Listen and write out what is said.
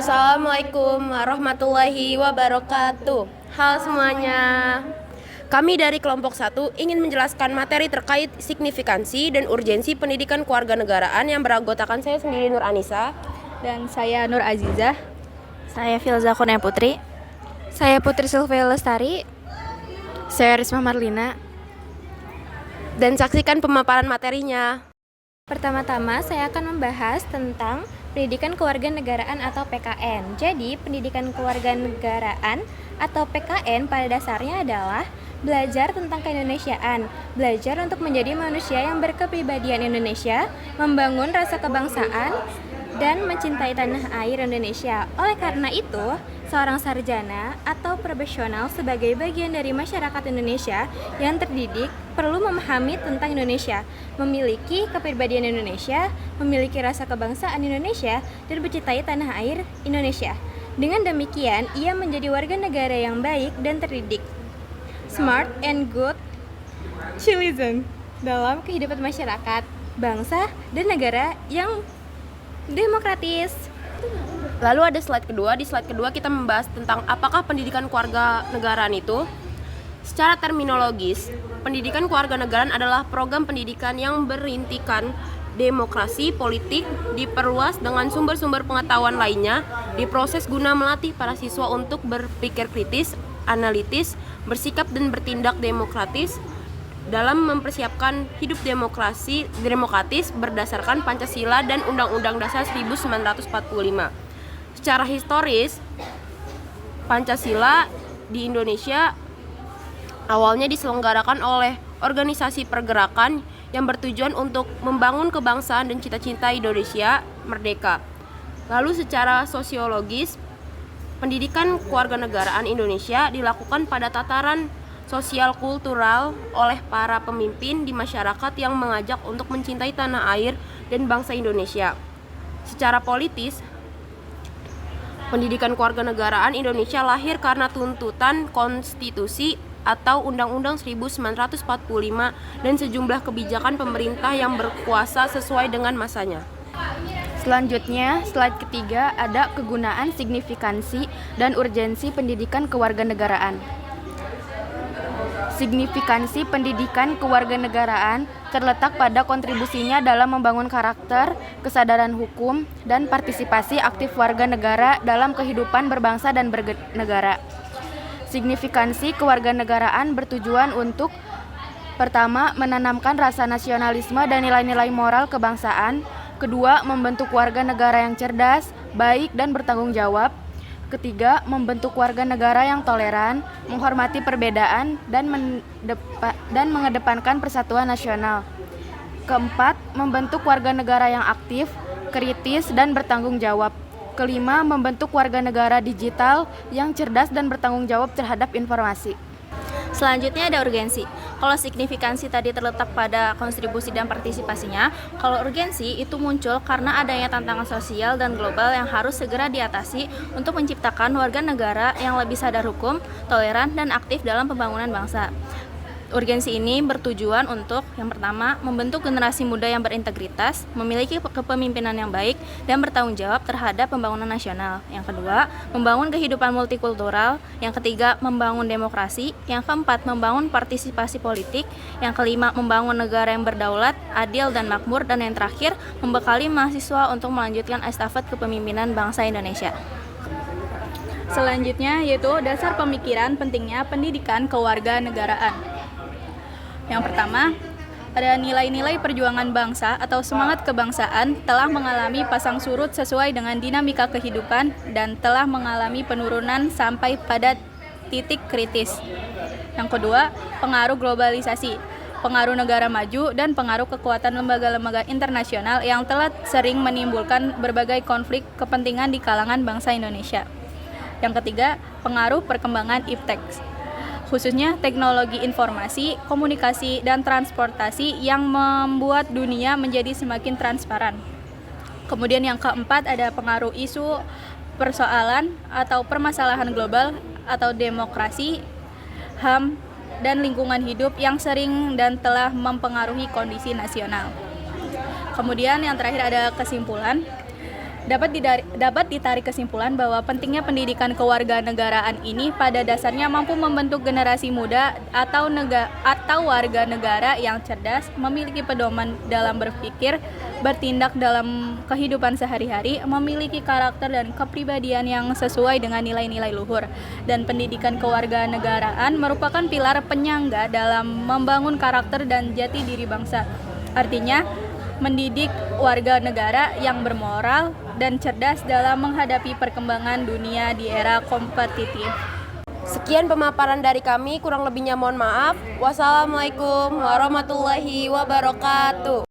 Assalamualaikum warahmatullahi wabarakatuh. Halo semuanya. Kami dari kelompok 1 ingin menjelaskan materi terkait signifikansi dan urgensi pendidikan kewarganegaraan yang beranggotakan saya sendiri Nur Anissa. Dan saya Nur Azizah. Saya Filza Kurnia Putri. Saya Putri Sylvia Lestari. Saya Risma Marlina. Dan saksikan pemaparan materinya. Pertama-tama saya akan membahas tentang pendidikan kewarganegaraan atau PKN. Jadi, pendidikan kewarganegaraan atau PKN pada dasarnya adalah belajar tentang keindonesiaan, belajar untuk menjadi manusia yang berkepribadian Indonesia, membangun rasa kebangsaan, dan mencintai tanah air Indonesia. Oleh karena itu, seorang sarjana atau profesional sebagai bagian dari masyarakat Indonesia yang terdidik perlu memahami tentang Indonesia, memiliki kepribadian Indonesia, memiliki rasa kebangsaan Indonesia, dan mencintai tanah air Indonesia. Dengan demikian, ia menjadi warga negara yang baik dan terdidik, smart and good citizen dalam kehidupan masyarakat, bangsa, dan negara yang demokratis. Lalu ada slide kedua. Di slide kedua kita membahas tentang apakah pendidikan kewarganegaraan itu. Secara terminologis, pendidikan kewarganegaraan adalah program pendidikan yang berintikan demokrasi politik diperluas dengan sumber-sumber pengetahuan lainnya, diproses guna melatih para siswa untuk berpikir kritis, analitis, bersikap dan bertindak demokratis dalam mempersiapkan hidup demokratis berdasarkan Pancasila dan Undang-Undang Dasar 1945. Secara historis, Pancasila di Indonesia awalnya diselenggarakan oleh organisasi pergerakan yang bertujuan untuk membangun kebangsaan dan cita-cita Indonesia merdeka. Lalu secara sosiologis, pendidikan kewarganegaraan Indonesia dilakukan pada tataran sosial kultural oleh para pemimpin di masyarakat yang mengajak untuk mencintai tanah air dan bangsa Indonesia. Secara politis, pendidikan kewarganegaraan Indonesia lahir karena tuntutan konstitusi atau Undang-Undang 1945 dan sejumlah kebijakan pemerintah yang berkuasa sesuai dengan masanya. Selanjutnya, slide ketiga ada kegunaan, signifikansi, dan urgensi pendidikan kewarganegaraan. Signifikansi pendidikan kewarganegaraan terletak pada kontribusinya dalam membangun karakter, kesadaran hukum, dan partisipasi aktif warga negara dalam kehidupan berbangsa dan bernegara. Signifikansi kewarganegaraan bertujuan untuk: pertama, menanamkan rasa nasionalisme dan nilai-nilai moral kebangsaan. Kedua, membentuk warga negara yang cerdas, baik, dan bertanggung jawab. Ketiga, membentuk warga negara yang toleran, menghormati perbedaan, dan mengedepankan persatuan nasional. Keempat, membentuk warga negara yang aktif, kritis, dan bertanggung jawab. Kelima, membentuk warga negara digital yang cerdas dan bertanggung jawab terhadap informasi. Selanjutnya ada urgensi. Kalau signifikansi tadi terletak pada kontribusi dan partisipasinya, kalau urgensi itu muncul karena adanya tantangan sosial dan global yang harus segera diatasi untuk menciptakan warga negara yang lebih sadar hukum, toleran, dan aktif dalam pembangunan bangsa. Urgensi ini bertujuan untuk, yang pertama, membentuk generasi muda yang berintegritas, memiliki kepemimpinan yang baik, dan bertanggung jawab terhadap pembangunan nasional. Yang kedua, membangun kehidupan multikultural. Yang ketiga, membangun demokrasi. Yang keempat, membangun partisipasi politik. Yang kelima, membangun negara yang berdaulat, adil, dan makmur. Dan yang terakhir, membekali mahasiswa untuk melanjutkan estafet kepemimpinan bangsa Indonesia. Selanjutnya yaitu dasar pemikiran pentingnya pendidikan kewarganegaraan. Yang pertama, ada nilai-nilai perjuangan bangsa atau semangat kebangsaan telah mengalami pasang surut sesuai dengan dinamika kehidupan dan telah mengalami penurunan sampai pada titik kritis. Yang kedua, pengaruh globalisasi, pengaruh negara maju, dan pengaruh kekuatan lembaga-lembaga internasional yang telah sering menimbulkan berbagai konflik kepentingan di kalangan bangsa Indonesia. Yang ketiga, pengaruh perkembangan iptek, khususnya teknologi informasi, komunikasi, dan transportasi yang membuat dunia menjadi semakin transparan. Kemudian yang keempat ada pengaruh isu persoalan atau permasalahan global atau demokrasi, HAM, dan lingkungan hidup yang sering dan telah mempengaruhi kondisi nasional. Kemudian yang terakhir ada kesimpulan. Dapat ditarik kesimpulan bahwa pentingnya pendidikan kewarganegaraan ini pada dasarnya mampu membentuk generasi muda atau warga negara yang cerdas, memiliki pedoman dalam berpikir, bertindak dalam kehidupan sehari-hari, memiliki karakter dan kepribadian yang sesuai dengan nilai-nilai luhur. Dan pendidikan kewarganegaraan merupakan pilar penyangga dalam membangun karakter dan jati diri bangsa. Artinya, mendidik warga negara yang bermoral dan cerdas dalam menghadapi perkembangan dunia di era kompetitif. Sekian pemaparan dari kami, kurang lebihnya mohon maaf. Wassalamualaikum warahmatullahi wabarakatuh.